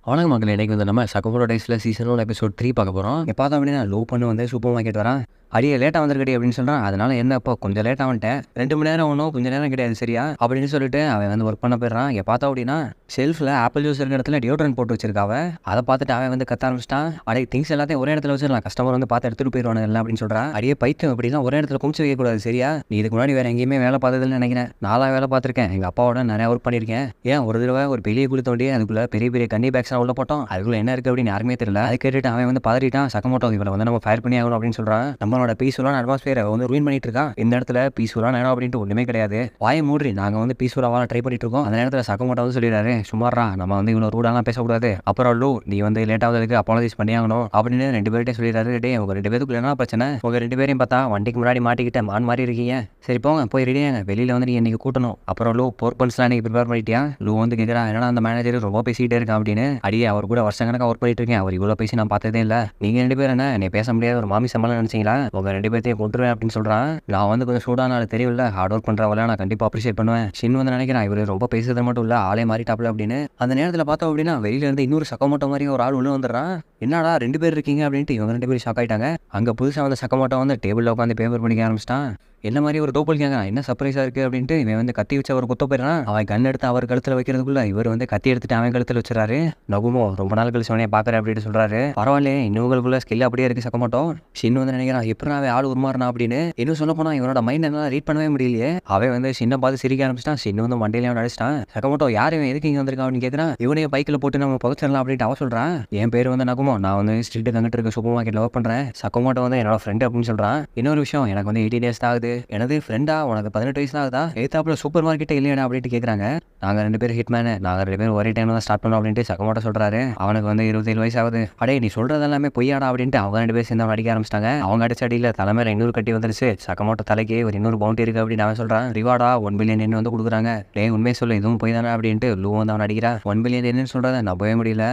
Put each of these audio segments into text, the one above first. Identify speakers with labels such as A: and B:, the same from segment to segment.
A: வணக்கம் மக்களே. இன்னைக்கு வந்து நம்ம சகோபுரோ டேஸ்ல சீசன் 1 எபிசோட் 3 பார்க்க போறோம். எப்ப பார்த்தா அப்படின்னா லோ பண்ணு வந்து சூப்பர் மார்க்கெட் வரான். அடியே லேட்டா வந்திருக்கடி அப்படின்னு சொல்றான். அதனால என்ன இப்போ கொஞ்சம் லேட்டா வந்துட்டேன். 2 மணி நேரம் ஒன்றும் கொஞ்சம் நேரம் கிடையாது சரியா அப்படின்னு சொல்லிட்டு அவன் வந்து ஒர்க் பண்ண போயிடுறான். பார்த்தா அப்படின்னா ஷெல்ஃபில் ஆப்பிள் ஜூஸ் இருக்கிற இடத்துல டியோட்ரண்ட் போட்டு வச்சிருக்காவ. அதை பார்த்துட்டு அவன் வந்து கத்த ஆரம்பிச்சிட்டான். அடே திங்ஸ் எல்லாத்தையும் ஒரே இடத்துல வச்சிடலாம், கஸ்டமர் வந்து பார்த்து எடுத்துட்டு போயிடுவானு எல்லாம் அப்படின்னு சொல்றான். அடியே பைத்தியம் அப்படின்னா ஒரே இடத்துல குமிச்சு வைக்கக்கூடாது சரியா. நீ இதுக்கு முன்னாடி வேற எங்கேயுமே வேலை பார்த்ததுன்னு நினைக்கிறேன். நாளாக வேலை பார்த்துருக்கேன், எங்கள் அப்பாவோட நிறைய ஒர்க் பண்ணியிருக்கேன். ஏன் ஒரு தடவை ஒரு பெரிய குழி தோண்டி அதுக்குள்ள பெரிய பெரிய கண்ணி பேக்ஸ்லாம் உள்ள போட்டோம். அதுக்குள்ள என்ன இருக்கு அப்படின்னு யாருமே தெரியல. அதை கேட்டுட்டு அவன் வந்து பதறிட்டான். சக்கமோட்டோ இவரை வந்து நம்ம ஃபயர் பண்ணி ஆகணும் அப்படின்னு சொல்றான். நம்மளோட பீஸ்ஃபுல்லான அட்மாஸ்பியரை வந்து ரூயின் பண்ணிட்டு இருக்கான். இந்த இடத்துல பீஸ்ஃபுல்லான இடம் அப்படின்ட்டு ஒண்ணுமே கிடையாது. வாயை மூடி நாங்கள் வந்து பீஸ்ஃபுல்லாக ட்ரை பண்ணிட்டு இருக்கோம். அந்த நேரத்தில் சக்கமோட்டோ வந்து சொல்லிடுறாரு, சும்மாறா நம்ம வந்து இவ்வளோ ரூடாலாம் பேசக்கூடாது. அப்புறம் லூ நீ வந்து லேட் ஆகுதுக்கு அப்பாலஜைஸ் பண்ணி ஆகணும் அப்படின்னு 2 பேர்கிட்ட சொல்லிடுறாரு. டே உங்க 2 பேருக்குள்ள என்ன பிரச்சனை? உங்க 2 பேரையும் பார்த்தா வண்டிக்கு முன்னாடி மாட்டிக்கிட்ட மான் மாதிரி இருக்கீங்க. சரி போங்க போய் ரெடியாங்க, வெளியில வந்து நீ இன்னைக்கு கூட்டணும். அப்புறம் லூ போர்க் பன்ஸ்லாம் இன்னைக்கு ப்ரிப்பேர் பண்ணிட்டியா? லூ வந்து கேட்குறா, என்னடா அந்த மேனேஜர் ரொம்ப பேசிக்கிட்டே இருக்கான் அப்படின்னு. அடியே அவர் கூட வருஷக்கணக்காக ஒர்க் பண்ணிட்டு இருக்கேன், அவர் இவ்வளோ பேசி நான் பார்த்ததே இல்லை. நீங்க 2 பேரும் என்ன என்னை பேச முடியாத ஒரு மாமி சம்பளம் நினைச்சீங்களா? உங்க 2 பேர்த்தையும் கொண்டுருவேன் அப்படின்னு சொல்றான். நான் வந்து கொஞ்சம் சூடான ஆள் தெரியல, ஹார்ட் ஒர்க் பண்றவள நான் கண்டிப்பா அப்ரிஷியேட் பண்ணுவேன். ஷின் வந்து நினைக்கிறேன் இவர் ரொம்ப பேசுறது மட்டும் இல்ல ஆளே மாறிட்டாப்ல அப்படின்னு. அந்த நேரத்தில் பார்த்தோம் அப்படின்னா வெளியில இருந்து இன்னொரு சக்கமோட்டோ மாதிரி ஒரு ஆள் உள்ள வந்துடுறான். என்னடா 2 பேர் இருக்கீங்க அப்படின்ட்டு இவங்க 2 பேரும் ஷாக் ஆயிட்டாங்க. அங்க புதுசா வந்து சக்கமோட்டோ வந்து டேபிள்ல உட்காந்து பேப்பர் படிக்க ஆரம்பிச்சிட்டான். என்ன மாதிரி ஒரு டோப்பல் கேங்க என்ன சர்ப்ரைஸா இருக்கு அப்படின்ட்டு இவன் வந்து கத்தி வச்சு அவர் குத்த போயிடறான். அவன் கண் எடுத்து அவர் கழுத்துல வைக்கிறதுக்குள்ள இவர் வந்து கத்தி எடுத்துட்டு அவன் கழுத்துல வச்சுறாரு. நகுமோ ரொம்ப நாள் கழிச்சு உடனே பாக்குறேன் அப்படின்னு சொல்றாரு. பரவாயில்லையே இன்னுங்களுக்குள்ள ஸ்கில் அப்படியே இருக்கு சக்கமோட்டோம். ஷின் வந்து நினைக்கிறான் எப்படி அவன் ஆள் உருமாறினா அப்படின்னு. இன்னும் சொல்ல போனா இவனோட மைண்ட் என்னால ரீட் பண்ணவே முடியலையே. அவன் வந்து சின்ன பார்த்து சிரிக்க ஆரம்பிச்சிட்டான். ஷின் வந்து மண்டையில அடிச்சிட்டான். சக்கமோட்டோ யார் இவன் எதுக்கு இங்க வந்திருக்கான் அப்படின்னு கேட்கறான். இவனையும் பைக்கில் போட்டு நம்ம புதைச்சிடலாம் அப்படின்ட்டு அவன் சொல்றான். என் பேர் வந்து நகுமோ, நான் வந்து ஸ்ட்ரீட் அங்கிட்டு இருக்க சூப்பர் மார்க்கெட்ல ஒர்க் பண்றேன். சக்கமோட்டோ வந்து என்னோட ஃப்ரெண்ட் அப்படின்னு சொல்றான். இன்னொரு விஷயம், எனக்கு வந்து 18 days தான் ஆகுது. எனது ஃப்ரெண்டா உனக்கு 18 வயசு ஆகுதா? எய்தாப்புல சூப்பர் மார்க்கெட்டே இல்லையா அப்படின்ட்டு கேட்குறாங்க. நாங்கள் 2 பேரும் ஹிட்மேனு, நாங்கள் 2 பேரும் ஒரே டைம் தான் ஸ்டார்ட் பண்ணோம் அப்படின்ட்டு சக்கமோட்டோ சொல்றாரு. அவனுக்கு வந்து 27 வயசு ஆகுது. அடே நீ சொல்றது எல்லாமே பொய்யாடா அப்படின்ட்டு அவங்க 2 பேரும் சேர்ந்து அவன் அடிக்க ஆரம்பிச்சிட்டாங்க. அவங்க அடிச்ச அடியில் தலைமையில இன்னொரு கட்டி வந்துருச்சு. சக்கமோட்டோ தலைக்கு ஒரு இன்னொரு பவுண்டி இருக்கு அப்படின்னு அவன் சொல்றான். ரிவார்டா 1 பில்லியன் என்ன வந்து கொடுக்குறாங்க. டே உண்மையை சொல்லு இதுவும் போய் தானே அப்படின்ட்டு லூ வந்து அவன் அடிக்கிறான். 1 பில்லியன் என்னன்னு சொல்றத நம்பவே முடியல.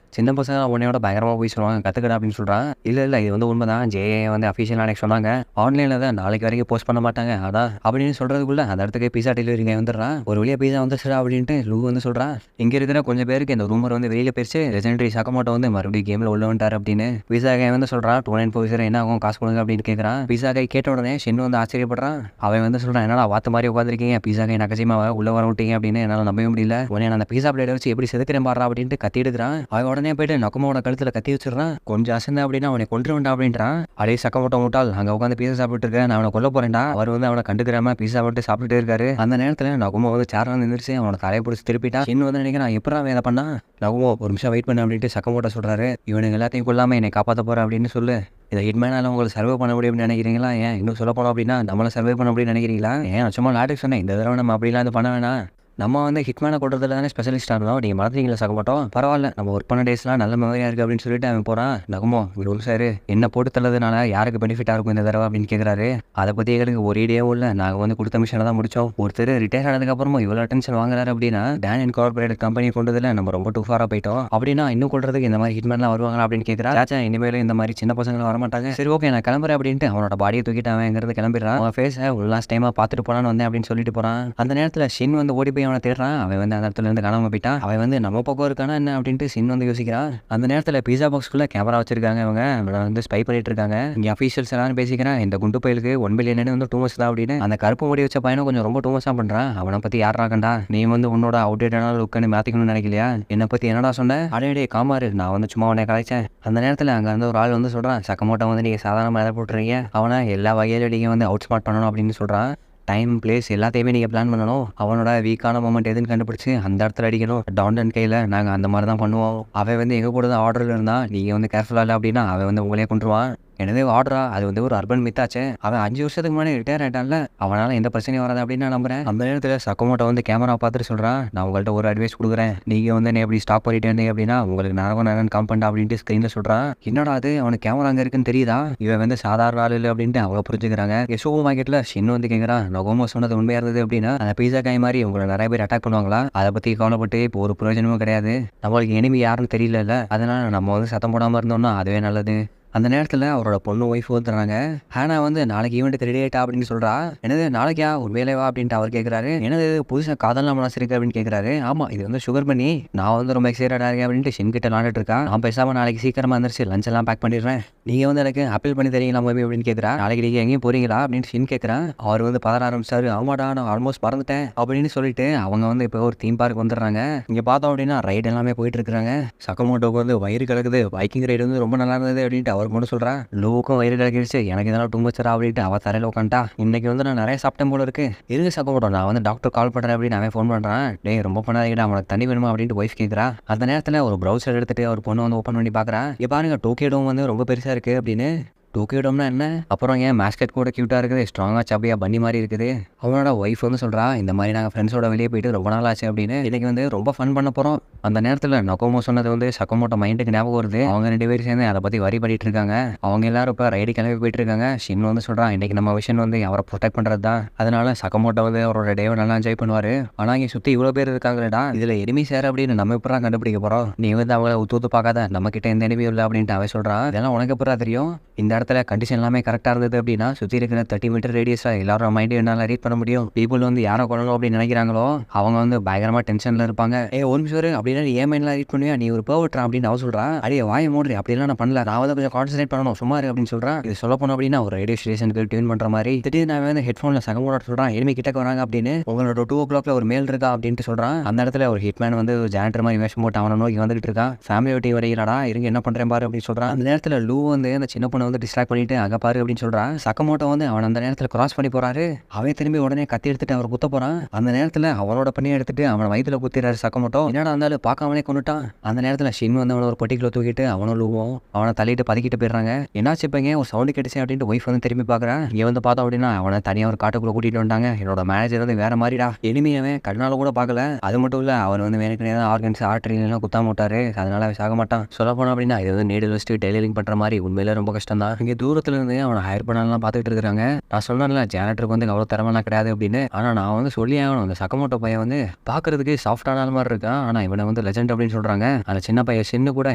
A: சின்ன பசங்க உன்னையோட பயங்கரமாக போய் சொல்லுவாங்க, கற்றுக்கடா அப்படின்னு சொல்கிறான். இல்லை இது வந்து உண்மைதான். ஜேஏ வந்து அஃபிஷியலாக எனக்கு சொன்னாங்க, ஆன்லைனில் தான் நாளைக்கு வரைக்கும் போஸ்ட் பண்ண மாட்டாங்க அதான் அப்படின்னு சொல்கிறதுக்குள்ள அந்த இடத்துக்கு பீஸா டெலிவரிங்க வந்துடுறான். ஒரு வழியாக பீஸா வந்துச்சுடா அப்படின்ட்டு லூ வந்து சொல்கிறான். இங்கே இருக்கிற கொஞ்சம் பேருக்கு இந்த ரூமர் வந்து வெளியில் போயிடுச்சு, லெஜெண்டரி சக்கமோட்டோ வந்து மறுபடியும் கேமில் உள்ள வந்துட்டார் அப்படின்னு. பீஸா கை வந்து சொல்கிறான். 294 என்ன ஆகும் காசு கொடுங்க அப்படின்னு கேட்குறான். பீஸா கை கேட்ட உடனே ஷின் வந்து ஆச்சரியப்படுறான். அவன் வந்து சொல்கிறான், என்னடா வாத்து மாதிரி உட்காந்துருக்கீங்க, பீஸா கை நகசியமாக உள்ள வர விட்டீங்க அப்படின்னு என்னால் நம்பவே முடியல. உடனே அந்த பீஸா பிளேட் வச்சு எப்படி செதுக்கிறேன் பாடுறா அப்படின்ட்டு கத்தி எடுக்கிறான். அவன் உடனே போயிட்டு நக்குமோட கழுத்துல கத்தி வச்சிடறான். கொஞ்சம் அசந்த அப்படின்னா அவனை கொண்டு வேண்டாம் அப்படின்றான். அடே சக்கமோட்டோ முட்டாள், அங்க உட்காந்து பீஸா சாப்பிட்டு இருக்கேன், நான் அவனை கொல்ல போறேன்டா. அவர் வந்து அவனை கண்டுக்கிறாம பீஸா விட்டு சாப்பிட்டுட்டே இருக்காரு. அந்த நேரத்துல நகுமோ வந்து சேர் வந்து நின்றுச்சு, அவனோட தலையை பிடிச்சி திருப்பிட்டான். இன்னும் வந்து நினைக்கிறேன் எப்படா வேலை பண்ணா. நகுமோ ஒரு நிமிஷம் வெயிட் பண்ண அப்படின்ட்டு சக்கமோட்டோ சொல்றாரு. இவனுக்கு எல்லாத்தையும் கொல்லாம என்னை காப்பாற்ற போறேன் அப்படின்னு சொல்லு. இதை ஹிட்மேனால உங்களுக்கு சர்வே பண்ண முடியும்னு நினைக்கிறீங்களா? ஏன் இன்னும் சொல்ல போனோம் அப்படின்னா நம்மளை சர்வே பண்ண முடியும்னு நினைக்கிறீங்களா? ஏன் சும்மா லாட்டுக்கு சொன்னேன், இந்த தடவை நம்ம அப்படிலாம் இது பண்ண வேணாம். நம்ம வந்து ஹிட்மேனை கொடுறதுல தானே ஸ்பெஷலிஸ்டாக இருந்தோம், நீங்கள் மறந்துட்டீங்களா சக்கமோட்டோ? பரவாயில்ல நம்ம ஒர்க் பண்ண டேஸ்லாம் நல்ல மெமரியாக இருக்குது அப்படின்னு சொல்லிட்டு அவன் போகிறான். நகுமோ இவ்வளோ சார் என்ன போட்டு தள்ளதுனால யாருக்கு பெனிஃபிட்டாக இருக்கும் இந்த தடவை அப்படின்னு கேட்குறாரு. அதை பற்றி எங்களுக்கு ஒரு ஐடியாவும் இல்லை, நாங்கள் வந்து கொடுத்த மிஷனை தான் முடித்தோம். ஒருத்தர் ரிட்டையர் ஆனதுக்கப்புறமா இவ்வளோ அட்டென்ஷன் வாங்குறாரு அப்படின்னா டேன் இன்கார்பரேட்டட் கம்பெனி கொண்டதில் நம்ம ரொம்ப டூ ஃபாராக போயிட்டோம். அப்படின்னா இன்னும் கொள்றதுக்கு இந்த மாதிரி ஹிட்மேன்லாம் வருவாங்களா அப்படின்னு கேட்குறா. சாச்சா இனிமேல் இந்த மாதிரி சின்ன பசங்களும் வரமாட்டாங்க. சரி ஓகே நான் கிளம்புறேன் அப்படின்ட்டு அவனோட பாடியை தூக்கிட்டு அவங்கிறது கிளம்பிடுறான். அவன் ஃபேஸை ஒரு லாஸ்ட் டைமாக பார்த்துட்டு போனான்னு வந்தேன் அப்படின்னு சொல்லிட்டு போகிறான். அந்த நேரத்தில் ஷின் வந்து ஓடி போய் அவனை தேடுறான். அவன் அந்த இடத்துல இருந்து காணாம போயிட்டான். அவன் வந்து நம்ம பக்கம் இருக்கானா என்ன அப்படின்ட்டு சின் வந்து யோசிக்கிறான். அந்த நேரத்தில் பீஸா பாக்ஸ்க்குள்ள கேமரா வச்சிருக்காங்க. அவங்க வந்து ஸ்பை பண்ணிட்டு இருக்காங்க. இங்கே அஃபீஷியல்ஸ் எல்லாரும் பேசிக்கிறான். இந்த குண்டு பயிலுக்கு 1 பில்லியன் வந்து டூ மச் தான் அப்படின்னு. அந்த கருப்பு முடி வச்ச பையனும் கொஞ்சம் ரொம்ப டூ மச்சா பண்றான். அவனை பத்தி யாரா கண்டா, நீ வந்து உன்னோட அவுடேட்டான லுக்குன்னு மாத்திக்கணும்னு நினைக்கலையா? என்னை பத்தி என்னடா சொன்ன? அடே காமாரு நான் வந்து சும்மா உன்னை கலைச்சேன். அந்த நேரத்தில் அங்கே வந்து ஒரு ஆள் வந்து சொல்றான், சக்கமோட்டோ வந்து நீங்க சாதாரணமாக எதை போட்டுறீங்க, அவனை எல்லா வகையிலும் நீங்க வந்து அவுட் ஸ்மார்ட் பண்ணணும் அப்படின்னு சொல்றான். டைம் பிளேஸ் எல்லாத்தையுமே நீங்கள் பிளான் பண்ணணும். அவனோட வீக்கான மொமெண்ட் எதுன்னு கண்டுபிடிச்சி அந்த இடத்துல அடிக்கணும். டான்டன் கையில் நாங்கள் அந்த மாதிரி தான் பண்ணுவோம். அவன் வந்து எங்கள் கூட தான் ஆர்டரில் இருந்தால் நீங்கள் வந்து கேர்ஃபுல்லாக இல்லை அப்படின்னா அவன் வந்து உங்களே கொண்டுருவான். எனது ஆர்டரா அது வந்து ஒரு அர்பன் மித்தாச்சே. அவன் 5 வருஷத்துக்கு முன்னாடி ரிட்டையர் ஆகிட்டான்ல, அவனால் எந்த பிரச்சனையும் வராது அப்படின்னு நான் நம்புறேன். அந்த நேரத்தில் சக்கமோட்டோ வந்து கேமரா பார்த்துட்டு சொல்கிறான், நான் உங்கள்கிட்ட ஒரு அட்வைஸ் கொடுக்குறேன். நீங்கள் வந்து என்ன எப்படி ஸ்டாப் பண்ணிட்டு இருந்தீங்க அப்படின்னா உங்களுக்கு நேரம் காம்பவுண்ட் அப்படின்ட்டு ஸ்க்ரீனில் சொல்கிறான். என்னடா அது அவனுக்கு கேமரா அங்கே இருக்குன்னு தெரியுதா? இவன் வந்து சாதாரண ஆள் இல்லை அப்படின்ட்டு அவங்க புரிஞ்சுக்கிறாங்க. சூப்பர் மார்க்கெட்டில் ஷின் வந்து கேட்குறான், நகோமோ சொன்னது உண்மையாக இருந்தது அப்படின்னா அந்த பீஸா காய் மாதிரி உங்களை நிறைய பேர் அட்டாக் பண்ணுவாங்களா? அதை பற்றி கவலைப்பட்டு இப்போ ஒரு பிரயோஜனமும் கிடையாது. நம்மளுக்கு எனிமி யாருன்னு தெரியல, அதனால் நம்ம வந்து சத்தம் போடாமல் இருந்தோம்னா அதுவே நல்லது. அந்த நேரத்தில் அவரோட பொண்ணு ஒய்ஃப் வந்துடுறாங்க. ஹேனா வந்து நாளைக்கு ஈவெண்ட் ரெடி ஆயிட்டா அப்படின்னு சொல்றா. என்னது நாளைக்கா உண்மையிலேவா அப்படின்ட்டு அவர் கேட்குறாரு. என்னது புதுசாக காதல்லாம் மனசு அப்படின்னு கேட்குறாரு. ஆமாம் இது வந்து சுகர் பண்ணி நான் வந்து ரொம்ப எக்ஸைட்டடாக இருக்கேன் அப்படின்ட்டு ஷின் கிட்ட விளாண்டுட்டு இருக்கா. நான் பேசாமல் நாளைக்கு சீக்கிரமாக வந்துருச்சு லஞ்ச் எல்லாம் பேக் பண்ணிடுறேன், நீங்கள் வந்து எனக்கு அப்பீல் பண்ணி தரீங்களா மம்மி அப்படின்னு கேட்குறா. நாளைக்கு நீங்கள் எங்கேயும் போறீங்களா அப்படின்னு ஷின் கேட்குறான். அவர் வந்து பதற ஆரம்பிச்சாரு. ஆமாடா நான் ஆல்மோஸ்ட் மறந்துட்டேன் அப்படின்னு சொல்லிட்டு அவங்க வந்து இப்போ ஒரு தீம் பார்க் வந்துடுறாங்க. இங்கே பார்த்தோம் அப்படின்னா ரைடு எல்லாமே போயிட்டு இருக்காங்க. சக்கமோட்டோக்கு வந்து வயிறு கலக்குது, பைக்கிங் ரைடு வந்து ரொம்ப நல்லா இருந்தது அப்படின்ட்டு அவருக்கு மட்டும் சொல்கிறான். லூவுக்கும் வயிறு கலக்கிடுச்சு, எனக்கு இதெல்லாம் டூ மச்சரா அப்படின்ட்டு அவள் தரையில் உட்காந்துட்டா. இன்னைக்கு வந்து நான் நிறைய சாப்பிட்டேன் போல இருக்கு, இருங்க சக்கமோட்டோ நான் வந்து டாக்டர் கால் பண்ணுறேன் அப்படின்னு அவன் ஃபோன் பண்ணுறான். டேய் ரொம்ப பண்ணாதீங்கடா, அவனுக்கு தண்ணி வேணுமா அப்படின்ட்டு ஒய்ஃப் கேட்குறா. அந்த நேரத்தில் ஒரு ப்ரௌசர் எடுத்துட்டு அவர் பொண்ணு வந்து ஓப்பன் பண்ணி பார்க்குறான். இங்கே பாருங்க டோக்கியோ டோம் வந்து ரொம்ப பெருசாக இருக்குது அப்படின்னு. டோக்கியோ டோம்னா என்ன, அப்புறம் ஏன் மேஸ்கட் கூட க்யூட்டாக இருக்குது, ஸ்ட்ராங்காக சப்பியாக பண்ணி மாதிரி இருக்குது. அவனோட ஒய்ஃப் வந்து சொல்கிறா, இந்த மாதிரி நாங்கள் ஃப்ரெண்ட்ஸோட வெளியே போயிட்டு ரொம்ப நாள் ஆச்சு அப்படின்னு, இன்றைக்கி வந்து ரொம்ப ஃபன் பண்ண போகிறோம். அந்த நேரத்தில் நொகோமோ சொன்னது வந்து சக்கமோட்டோ மைண்டுக்கு ஞாபகம் வருது. அவங்க 2 பேரும் சேர்ந்து அதை பற்றி வரி பண்ணிட்டு இருக்காங்க. அவங்க எல்லாரும் இப்போ ரைடு கிளம்பி போயிட்டு இருக்காங்க. ஷின் வந்து சொல்கிறான், இன்றைக்கி நம்ம விஷயம் வந்து அவரை ப்ரொடெக்ட் பண்ணுறது தான், அதனால சக்கமோட்டோ வந்து அவரோட டேவை நல்லா என்ஜாய் பண்ணுவார். ஆனால் இங்கே சுற்றி இவ்வளோ பேர் இருக்காங்களேடா, இதில் எனிமி சேர அப்படின்னு நம்ம எப்படா கண்டுபிடிக்க போகிறோம், நீ வந்து அவங்கள ஊத்து பார்க்காத, நம்மக்கிட்ட எந்த எனிமியும் இல்லை அப்படின்ட்டு அவன் சொல்கிறான். இதெல்லாம் உனக்கு எப்படா தெரியும், இந்த இடத்துல கண்டிஷன் எல்லாமே கரெக்டாக இருந்தது அப்படின்னா சுற்றி இருக்கிற 30 மீட்டர் ரேடியஸாக எல்லாரும் மைண்டு என்னால் ரீட் பண்ண முடியும். பீப்புள் வந்து யாரை கொள்ளணும் அப்படின்னு நினைக்கிறாங்களோ அவங்க வந்து பயங்கரமாக டென்ஷனில் இருப்பாங்க. ஒரு நிமிஷம் அப்படின்னா ஏன் மைண்ட்லாம் ரீட் பண்ணுவியா, நீ ஒரு பேவட்றான் அப்படின்னு அவன் சொல்கிறான். அடியே வாய மூடுறி, அப்படிலாம் நான் பண்ணல, நான் வந்து கொஞ்சம் கான்சன்ட்ரேட் பண்ணணும் சும்மா அப்படின்னு சொல்கிறான். இது சொல்ல போனோம் அப்படின்னா ஒரு ரேடியோ ஸ்டேஷனுக்கு டியூன் பண்ணுற மாதிரி. திடீர்னு நான் வந்து ஹெட்ஃபோனில் சகமோட சொல்கிறான், எனிமி கிட்டக்கு வராங்க அப்படின்னு, உங்களோட 2 o'clock ஒரு மேல் இருக்கா அப்படின்ட்டு சொல்கிறான். அந்த இடத்துல ஒரு ஹிட்மேன் வந்து ஒரு ஜானட்டர் மாதிரி வேஷம் போட்டு அவனை நோக்கி வந்துட்டு இருக்கான். ஃபேமிலி வெட்டி வரையிலடா, இருங்க என்ன பண்ணுறேன் பாரு அப்படின்னு சொல்கிறான். அந்த நேரத்தில் லூ வந்து அந்த சின்ன பொண்ணை வந்து டிஸ்ட்ராக்ட் பண்ணிட்டு அங்கே பாரு அப்படின்னு சொல்கிறான். சக்கமோட்டோ வந்து அவன் அந்த நேரத்தில் கிராஸ் பண்ணி போறாரு. அவன் திரும்பி உடனே கத்தி எடுத்துட்டு அவர் குத்த போறான். அந்த நேரத்தில் அவனோட பண்ணியை எடுத்துட்டு அவன் வயிற்றுல குத்திடுறாரு சக்கமோட்டோ. என்னடா இருந்தாலும் பார்க்காமலே கொண்டுட்டான். அந்த நேரத்தில் ஷின் வந்து அவனை ஒரு பட்டிக்குள்ள தூக்கிட்டு அவனும் லூவும் அவனை தள்ளிட்டு பதுக்கிட்டு போயிடுறாங்க. என்னாச்சு இப்பங்க ஒரு சவுண்டு கிடைச்சு அப்படின்ட்டு ஒய்ஃப் வந்து திரும்பி பார்க்குறான். இங்கே வந்து பார்த்தோம் அப்படின்னா அவனை தனியாக ஒரு காட்டுக்குள்ள கூட்டிட்டு வந்தாங்க. என்னோட மேனேஜர் வந்து வேற மாதிரிடா, எளிமையவன் கண்ணால கூட பார்க்கல. அது மட்டும் இல்லை அவன் வந்து வேணுக்கு ஆர்கன்ஸ் ஆர்டரிலாம் குத்தாம விட்டாரு, அதனால அவன் சாக மாட்டான். சொல்ல போனோம் அப்படின்னா இது வந்து நீடில் வச்சுட்டு டெய்லரிங் பண்ணுற மாதிரி உண்மையில ரொம்ப கஷ்டம் தான். இங்கே தூரத்துல இருந்து அவனை ஹையர் பண்ணலாம் பார்த்துட்டு இருக்காங்க. நான் சொன்னேன்ல ஜானட்டருக்கு வந்து அவ்வளோ திறமெல்லாம் கிடையாது அப்படின்னு. ஆனால் நான் வந்து சொல்லி ஆகணும், அந்த சக்கமோட்டோ பையன் வந்து பார்க்கறதுக்கு சாஃப்டான மாதிரி இருக்கான், ஆனால் இவனை வந்து லெஜெண்ட் அப்படின்னு சொல்கிறாங்க. அந்த சின்ன பையன் சின்ன கூட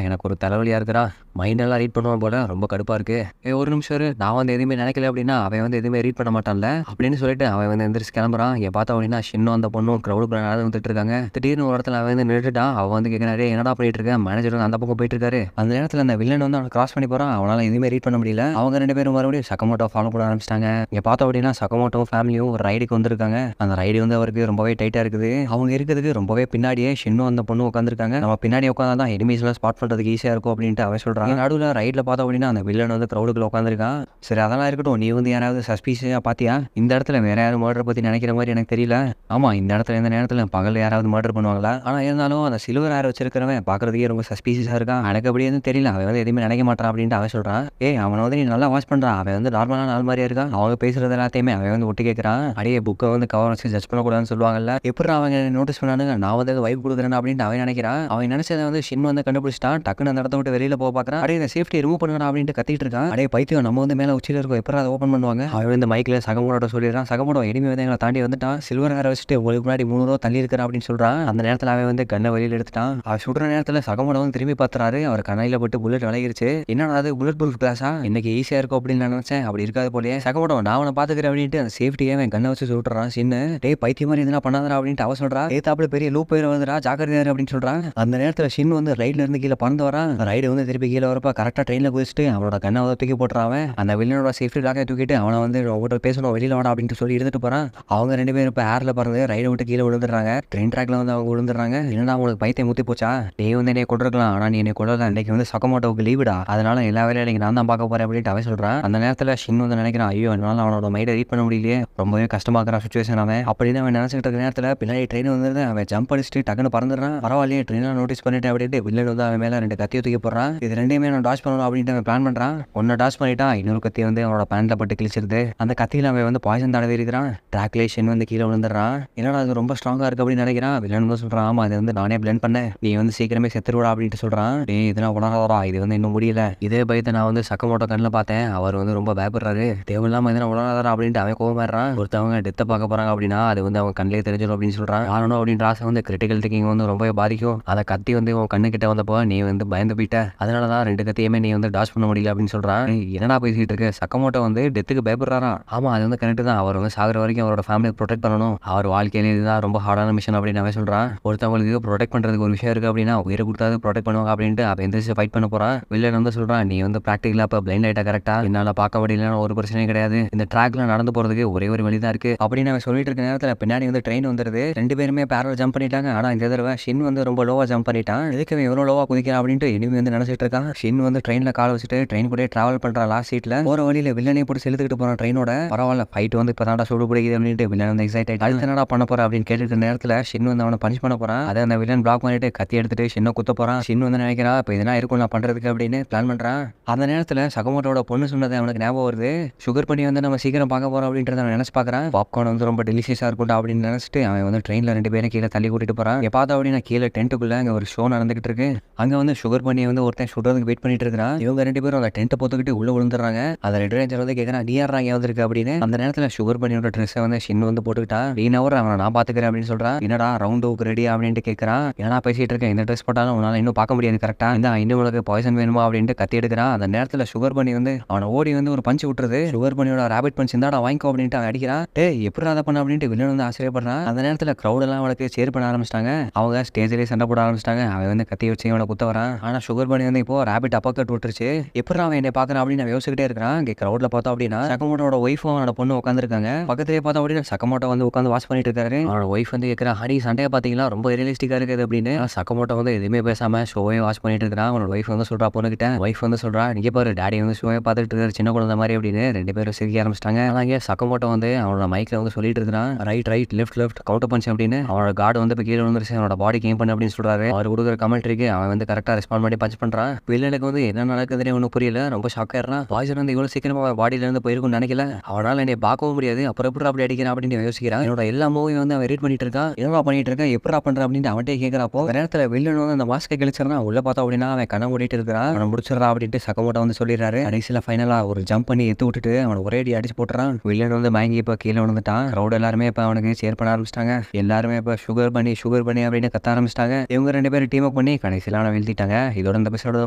A: எனக்கு ஒரு தலைவலியாக இருக்கிறா, மைண்டெல்லாம் ரீட் பண்ணுவான் போல, ரொம்ப கடுப்பாக இருக்கு. ஒரு நிமிஷம் நான் வந்து எதுவுமே நினைக்கல அப்படின்னா அவன் வந்து எதுவுமே ரீட் பண்ண மாட்டான்ல அப்படின்னு சொல்லிட்டு அவன் வந்து எந்திரிச்சு கிளம்புறான். இங்கே பார்த்தா அப்படின்னா ஷின்னும் அந்த பொண்ணும் க்ரௌடு வந்துட்டு இருக்காங்க. திடீர்னு ஒரு இடத்துல அவன் வந்து நின்றுட்டான். அவன் வந்து கேட்குறாரு, என்னடா பண்ணிட்டு இருக்கேன், மேனேஜர் வந்து அந்த பக்கம் போயிட்டு இருக்காரு. அந்த நேரத்தில் அந்த வில்லன் வந்து அவனை கிராஸ் பண்ணி போகிறான். அவனால் எதுவுமே ரீட் பண்ண முடியல. அவங்க 2 பேரும் மறுபடியும் சக்கமோட்டோ ஃபாலோ பண்ண ஆரம்பிச்சிட்டாங்க. இங்கே பார்த்தோம் அப்படின்னா சக்கமோட்டோ ஃபேமிலியும் ஒரு ரைடுக்கு வந்திருக்காங்க. அந்த ரைடு வந்து அவருக்கு ரொம்பவே டைட்டாக இருக்குது. அவங்க இருக்கிறதுக்கு ரொம்பவே பின்னாடியே ஷின்னும் அந்த பொண்ணு உட்காந்துருக்காங்க. நம்ம பின்னாடி உட்காந்தா தான் எனிமீஸ்லாம் ஸ்பாட் பண்ணுறதுக்கு ஈஸியாக இருக்கும் அப்படின்ட்டு அவன் சொல்கிறாங்க. நடுவில் ரைடில் பார்த்தோம் அப்படின்னா அந்த வில்லன் வந்து க்ரௌடுக்குள்ள உட்காந்துருக்கான். சரி அதெல்லாம் இருக்கட்டும், நீ வந்து யாராவது சஸ்பீஷியாக பார்த்தியா, இந்த இடத்துல வேற யாரும் மர்டர் பற்றி நினைக்கிற மாதிரி எனக்கு தெரியல. ஆமாம் இந்த இடத்துல இந்த நேரத்தில் பகல் யாராவது மர்டர் பண்ணுவாங்களா, ஆனால் இருந்தாலும் அந்த சில்வர் ஹேர் வச்சிருக்கிறவன் பார்க்குறதுக்கே ரொம்ப சஸ்பீஷியஸாக இருக்கான். எனக்கு அப்படி எதுவும் தெரியல, அவன் வந்து எதுவுமே நினைக்க மாட்டான் அப்படின்ட்டு அவன் சொல்கிறான். அவனை வந்து நீ நல்லா வாட்ச் பண்ணுறான், அவன் வந்து நார்மலான ஆள் மாதிரியா இருக்கான். அவங்க பேசுறது எல்லாத்தையுமே அவன் வந்து ஒட்டி கேட்குறான். அடியே புக்கை வந்து கவர் வச்சு ஜட்ஜ் பண்ணக்கூடாதுன்னு சொல்லுவாங்கல்ல, எப்படி அவங்க நோட்டீஸ் பண்ணானுங்க, நான் வந்து வைப் கொடுக்குறேன் அப்படின்ட்டு அவன் நினைக்கிறான். அவன் நினைச்சதை வந்து ஷின் வந்து கண்டுபிடிச்சிட்டான். டக்குன்னு அந்த இடத்த விட்டு வெளியில் போக பார்க்குறான். அடே இந்த சேஃப்டி ரிமூவ் பண்ணுங்க அப்படின்ட்டு கத்திட்டு இருக்கான். அடே பைத்தியம், நம்ம வந்து மேலே உச்சியில் இருக்கோம், எப்போ அதை ஓப்பன் பண்ணுவாங்க. அவன் வந்து மைக்கில் சகமோட சொல்லிடுறான். சகமோட எனிமி வந்து எங்களை தாண்டி வந்துட்டான், சில்வர் ஹேர் வச்சுட்டு உங்களுக்கு முன்னாடி 3 ரூபா தள்ளி இருக்கிறான் அப்படின்னு சொல்கிறான். அந்த நேரத்தில் அவன் வந்து கண்ணை வெளியில் எடுத்துட்டான். அவன் சுடுற நேரத்தில் சகமோட வந்து திரும்பி பார்த்துறாரு. அவர் கண்ணையில் போட்டு புல்லட் விளையிருச்சு. என்னடா அது புல்லட் ப்ரூஃப் கிளாஸா, இன்னைக்கு ஈஸியாக இருக்கும் அப்படின்னு நினைச்சேன், அப்படி இருக்காது போலயே. சகமோட நான் அவனை பார்த்துக்கிறேன் அப்படின்ட்டு அந்த சேஃப்டியே அவன் கண்ணை வச்சு சுட்டுறான். சின்ன டே பைத்திய மாதிரி எதுனா பண்ணாதா அப்படின்ட்டு அவன் சொல்கிறான். ஏத்தாப்புல பெரிய லூப் போயிட வந்துடா, ஜாக்கிரதையாரு அப்படின்னு சொல்கிறான். அந்த நேரத்தில் ஷின் வந்து ரைட்ல இருந்து கீழே பறந்து வரான். ரைடு வந்து திருப்பி கீழே வரப்ப கரெக்டாக ட்ரெயினில் குதிச்சுட்டு அவனோட கண்ணை வந்து தூக்கி போட்டுறான். அந்த வில்லனோட சேஃப்டி லாக்கை தூக்கிட்டு அவனை வந்து ஒவ்வொரு பேசணும் வெளியில் வாடா அப்படின்ட்டு சொல்லி எடுத்துட்டு போகிறான். அவங்க 2 பேரும் இப்போ ஏரில் பறந்து ரைடை விட்டு கீழே விழுந்துடுறாங்க. ட்ரெயின் ட்ராக்ல வந்து அவங்க விழுந்துடுறாங்க. என்னடா உங்களுக்கு பைத்தியம் முத்தி போச்சா, நீ வந்து என்னை கொண்டிருக்கலாம், ஆனால் நீ என்னை கொள்ளலாம், இன்னைக்கு வந்து சக்கமோட்டோவுக்கு லீவுடா, அதனால எல்லா வேலையும் இன்னைக்கு நான் தான் பார்க்க போறேன் அப்படின்ட்டு அவன் சொல்கிறான். அந்த நேரத்தில் ஷின் வந்து நினைக்கிறான், ஐயோ என்னால் அவனோட மைண்டை ரீட் பண்ண முடியலையே, ரொம்பவே கஷ்டமாக்குற சுச்சுவேஷன் அவன் அப்படின்னு அவன் நினச்சிக்கிட்டு இருக்க நேரத்தில் பின்னாடி ட்ரெயின் வந்து அவன் ஜம்ப் அடிச்சுட்டு டக்குன்னு பறந்துடுறான். பரவாயில்லையே ட்ரெயினில் நோட்டீஸ் பண்ணிட்டு அப்படின்ட்டு வில்லன் வந்து அவன் மேலே 2 கத்தியை தூக்கி போடுறான். இது 2யுமே நான் டாச் பண்ணணும் அப்படின்ட்டு அவன் பிளான் பண்ணுறான். ஒன்று டாச் பண்ணிட்டா இன்னொரு கத்தி வந்து அவனோட பேண்ட்ல பட்டு கிழிச்சிருது. அந்த கத்தியில் அவன் வந்து பாய்சன் தடவி இருக்கிறான். ட்ராக்லேஷன் வந்து கீழே விழுந்துடுறான். என்னடா அது ரொம்ப ஸ்ட்ராங்காக இருக்கு அப்படின்னு நினைக்கிறான். வில்லன் வந்து சொல்கிறான், ஆமா அது வந்து நானே பிளெண்ட் பண்ணேன், நீ வந்து சீக்கிரமே செத்துருவா அப்படின்ட்டு சொல்கிறான். இதெல்லாம் உணராதா, இது வந்து இன்னும் முடியல, இதே பயத்தை நான் வந்து சக்கமோட்டோ கண்ணில் பார்த்தேன். அவர் வந்து ரொம்ப பயப்படுறாரு. தேவையில்லாம எதனா உலகாதாரம் அப்படின்ட்டு அவன் கோவமாடுறான். ஒருத்தவங்க டெத்தை பார்க்க போறாங்க அப்படின்னா அது வந்து அவங்க கண்ணிலே தெரிஞ்சிடும் அப்படின்னு சொல்றான். ஆனணும் அப்படின்ற ஆசை வந்து கிரிட்டிக்கல் திங்கிங் வந்து ரொம்ப பாதிக்கும். அதை கத்தி வந்து உன் கண்ணு கிட்ட வந்தப்போ நீ வந்து பயந்து போயிட்ட. அதனால தான் 2 கத்தியுமே நீ வந்து டாஷ் பண்ண முடியல அப்படின்னு சொல்றான். என்னடா பேசிட்டு இருக்க? சக்கமோட்டோ வந்து டெத்துக்கு பயப்படுறாராம். ஆமா, அது வந்து கரெக்ட் தான். அவர் வந்து சாகுற வரைக்கும் அவரோட ஃபேமிலியை ப்ரொடெக்ட் பண்ணணும். அவர் வாழ்க்கையில இதுதான் ரொம்ப ஹார்டான மிஷன் அப்படின்னு அவன் சொல்றான். ஒருத்தவங்களுக்கு ப்ரொடெக்ட் பண்றதுக்கு ஒரு விஷயம் இருக்கு அப்படின்னா உயிரை கொடுத்தாது ப்ரொடெக்ட் பண்ணுவாங்க அப்படின்ட்டு அவன் எந்திரிச்சு ஃபைட் பண்ண போறான். வில்லன் வந்து சொல்றான், நீ வந்து பிராக்டிகலா அப்ப பிளைண்ட் ஆயிட்டா கரெக்டா? என்னால பார்க்க முடியலன்னு ஒரு பிரச்சனையும் கிடையாது. இந்த ட்ராக்ல நடந்து போறதுக்கு ஒரே ஒரு வழி தான் இருக்கு அப்படின்னு அவன் சொல்லிட்டு இருக்க நேரத்தில் பின்னாடி வந்து ட்ரெயின் வந்துருது. 2 பேருமே பேரல் ஜம்ப் பண்ணிட்டாங்க. ஆனா இந்த தடவை ஷின் வந்து ரொம்ப லோவா ஜம்ப் பண்ணிட்டான். எதுக்கு எவ்வளவு லோவா குதிக்கிறான் அப்படின்ட்டு இனிமே வந்து நினைச்சிட்டு இருக்கான். ஷின் வந்து ட்ரெயின்ல கால் வச்சுட்டு ட்ரெயின் கூட டிராவல் பண்றான். லாஸ்ட் சீட்ல போற வழியில வில்லனை போட்டு செலுத்துக்கிட்டு போறான் ட்ரெயினோட. பரவாயில்ல, ஃபைட் வந்து இப்பதான்டா சூடு பிடிக்குது அப்படின்ட்டு வில்லன் வந்து எக்ஸைட் ஆயிட்டு அடுத்து என்னடா பண்ண போற அப்படின்னு கேட்டுட்டு நேரத்தில் ஷின் வந்து அவனை பனிஷ் பண்ண போறான். அதை அந்த வில்லன் பிளாக் பண்ணிட்டு கத்தி எடுத்துட்டு ஷின்னை குத்த போறான். ஷின் வந்து நினைக்கிறா இப்போ இதெல்லாம் இருக்கும் நான் பண்றதுக்கு அப்படின்னு பிளான் பண்றான். அந்த நேரத்தில் சகமோட்டோட பொண்ணு சொன்னது அவனுக்கு ஞாபகம் வருது. சுகர் பண்ணி வந்து நம்ம சீக்கிரம் பார்க்க போறோம் அப்படின்றத அவன் நினைச்சு பார்க்கறான். பாப்கார்ன் வந்து ரொம்ப டெலிஷியஸா இருக்கும்டா அப்படின்னு நினைச்சிட்டு அவன் வந்து ட்ரெயின்ல 2 பேரும் கீழே தள்ளி கூட்டிட்டு போறான். பார்த்தா அப்படின்னா கீழே டென்ட்டுக்குள்ள அங்கே ஒரு ஷோ நடந்துகிட்டு இருக்கு. அங்கே வந்து சுகர் பண்ணி வந்து ஒருத்தன் சுடுறதுக்கு வெயிட் பண்ணிட்டு இருக்கிறான். இவங்க 2 பேரும் அந்த டென்ட்டை போத்துக்கிட்டு உள்ள விழுந்துடுறாங்க. அதை ரெட் ரேஞ்சர் வந்து கேட்கறான், நீ யாரா இங்கே வந்திருக்கு அப்படின்னு. அந்த நேரத்தில் சுகர் பண்ணியோட ட்ரெஸ்ஸை வந்து ஷின் வந்து போட்டுக்கிட்டா. நீனவர் அவனை நான் பாத்துக்கிறேன் அப்படின்னு சொல்றான். என்னடா ரவுண்ட் ஓக்கு ரெடி அப்படின்ட்டு கேட்கறான். ஏன்னா பேசிட்டு இருக்கேன், இந்த ட்ரெஸ் போட்டாலும் உன்னால இன்னும் பார்க்க முடியாது கரெக்டா? இந்த இன்னும் உனக்கு பாய்சன் வேணுமா அப்படின்ட்டு கத்தி எடுக்கிறான். அந்த நேரத்தில் சுகர் பண்ணி வந்து அவனை ஓடி வந்து ஒரு பஞ்சு விட்டுருது. சுகர் பண்ணியோட ராபிட் பஞ்ச் இந்தாடா வாங்கிக்கோ அப்படின்ட்டு அவன் அடிக்கிறான். எப்படி அதை பண்ண அப்படின்ட்டு வில்லன் வந்து ஆச்சரியப்படுறான். அந்த நேரத்தில் க்ரௌட் எல்லாம் அவனுக்கு சேர் பண்ண ஆரம்பிச்சிட்டாங்க. அவங்க ஸ்டேஜ்லேயே சண்டை போட ஆரம்பிச்சிட்டாங்க. அவன் வந்து கத்தி வச்சு அவனை குத்த வரான். ஆனா சுகர் பண்ணி வந்து இப்போ ராபிட் அப்பக்கட் விட்டுருச்சு. எப்படி அவன் என்னை பார்க்கறான் அப்படின்னு அவன் யோசிச்சுக்கிட்டே இருக்கிறான். இங்கே க்ரௌட்ல பார்த்தோம் அப்படின்னா சக்கமோட்டோட ஒய்ஃபும் அவனோட பொண்ணு உட்காந்துருக்காங்க. பக்கத்திலே பார்த்தோம் அப்படின்னா சக்கமோட்டோ வந்து உட்காந்து வாட்ச் பண்ணிட்டு இருக்காரு. அவனோட ஒய்ஃப் வந்து கேட்கறான், ஹரி சண்டையை பார்த்தீங்களா ரொம்ப ரியலிஸ்டிக்கா இருக்குது அப்படின்னு. சக்கமோட்டோ வந்து எதுவுமே பேசாம ஷோவே வாட்ச் பண்ணிட்டு இருக்கான். அவனோட ஒய்ஃப் வந்து சொல்றா பொண்ணுகிட்ட. ஒய்ஃப் வந்து சொல்றா, நீங்க பாரு டாடி வந்து ஷோவே பார்த்துட்டு இருக்காரு சின்ன குழந்தை மாதிரி அப்படின்னு. 2 பேரும் சிரிக்க ஆரம்பிச்சிட்டாங்க. ஆனாங்க சக்கமோட்டோ வந்து அவனோட மைக்ல வந்து சொல்லிட்டு இருக்கிறான், right right left left counter punch அப்படின்னு. அவனோட கார்டு வந்து இப்போ கீழே விழுந்துருச்சு. அவனோட பாடி கேம் பண்ணு அப்படின்னு சொல்றாரு. அவர் கொடுக்குற கமெண்ட்ரிக்கு அவன் வந்து கரெக்டாக ரெஸ்பாண்ட் பண்ணி பஞ்ச் பண்றான். வில்லனுக்கு வந்து என்ன நடக்குதுன்னு ஒன்றும் புரியல. ரொம்ப ஷாக் ஆயிடுறான். பாய்சன் வந்து இவ்வளோ சீக்கிரமா அவன் பாடியில இருந்து போயிருக்கும்னு நினைக்கல. அவனால் என்னை பார்க்கவும் முடியாது. அப்புறம் எப்படி அப்படி அடிக்கிறான் அப்படின்னு யோசிக்கிறான். என்னோட எல்லா மூவியும் வந்து அவன் ரீட் பண்ணிட்டு இருக்கான். என்னவா பண்ணிட்டு இருக்கான், எப்படா பண்றான் அப்படின்னு அவன்கிட்ட கேட்கறப்போ நேரத்தில் வில்லன் வந்து அந்த மாஸ்கை கிழிச்சிடறான். உள்ள பார்த்தா அப்படின்னா அவன் கண்ணை மூடிட்டு இருக்கிறான். அவனை முடிச்சிடறான் அப்படின்ட்டு சக்கமோட்டோ வந்து சொல்லிடுறாரு. கடைசியில் ஃபைனலா ஒரு ஜம்ப் பண்ணி எத்து விட்டுட்டு அவனை ஒரே அடி அடிச்சு போட்டுறான். வில்லன் வந்து மயங்கி இப்போ கீழே விழுந்துட்டான். க்ரௌட் எல்லாருமே இப்போ அவனுக்கு சேர் பண்ண ஆரம்பிச்சிட்டாங்க. எல்லாருமே இப்போ சுகர் பண்ணி அப்படின்னு கத்த ஆரம்பிச்சிட்டாங்க. இவங்க 2 பேரும் டீம் அப் பண்ணி கடைசியில் அவனை வீழ்த்திட்டாங்க. இதோட இந்த எபிசோட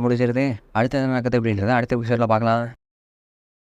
A: முடிஞ்சிருது. அடுத்த நடக்குது அப்படின்றத அடுத்த எபிசோட்ல பார்க்கலாம்.